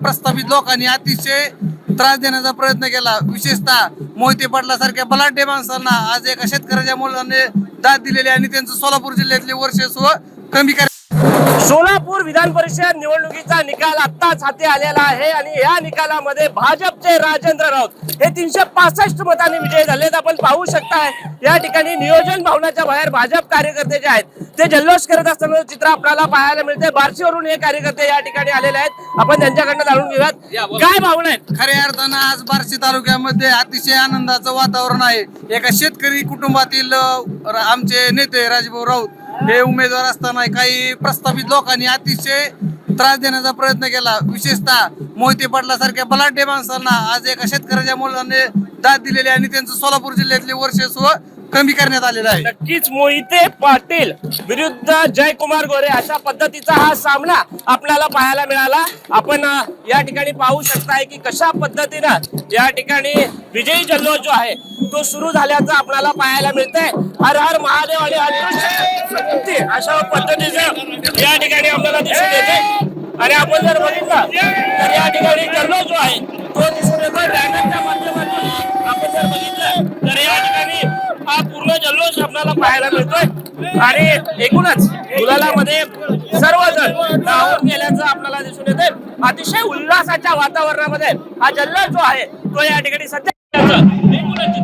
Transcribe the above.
प्रस्थापित लोकांनी अतिशय त्रास देण्याचा प्रयत्न केला। विशेषतः मोहिते पाटलासारख्या बलाढ्य माणसांना आज एका शेतकऱ्याच्या मुलाने दाद दिलेली आणि त्यांचं सोलापूर जिल्ह्यातले वर्चस्व कमी कर। सोलापूर विधान परिषद निवडणुकीचा निकाल आत्ताच हाती आलेला आहे आणि या निकालामध्ये भाजपचे राजेंद्र राऊत हे 365 मतांनी विजयी झालेत। आपण पाहू शकताय या ठिकाणी नियोजन भवनाच्या बाहेर भाजप कार्यकर्ते जे आहेत ते जल्लोष करत असताना चित्र आपल्याला पाहायला मिळते। बार्शीवरून हे कार्यकर्ते या ठिकाणी आलेले आहेत, आपण त्यांच्याकडनं जाणून घेऊयात काय भावना आहेत। खऱ्या अर्थानं आज बार्शी तालुक्यामध्ये अतिशय आनंदाचं वातावरण आहे। एका शेतकरी कुटुंबातील आमचे नेते राजभाऊ राऊत हे उमेदवार असताना काही प्रस्थापित लोकांनी अतिशय त्रास देण्याचा प्रयत्न केला। विशेषतः मोहिते पाटलासारख्या बलाढ्य माणसांना आज एका शेतकऱ्याच्या मुलाने दाद दिलेली आणि त्यांचं सोलापूर जिल्ह्यातले वर्चस्व कमी करण्यात आलेलं आहे। नक्कीच मोहिते पाटील विरुद्ध जयकुमार गोरे अशा पद्धतीचा हा सामना आपल्याला पाहायला मिळाला। आपण या ठिकाणी पाहू शकताय की कशा पद्धतीनं या ठिकाणी विजयी जल्लोष जो आहे तो सुरू झाल्याचं आपल्याला पाहायला मिळतंय। हर हर महादेव आणि शक्ती अशा पद्धतीचं या ठिकाणी आपल्याला दिसून येते। आणि आपण जर बघितलं तर या ठिकाणी जल्लोष जो आहे तो दिसून येतो बॅनरच्या माध्यमातून। आपण जर बघितलं तर या ठिकाणी हा पूर्ण जल्लोष आपल्याला पाहायला मिळतोय आणि एकूणच गुलालामध्ये सर्वजण धावून गेल्याचं आपल्याला दिसून येते। अतिशय उल्हासाच्या वातावरणामध्ये हा जल्लोष जो आहे तो या ठिकाणी सध्या एकूणच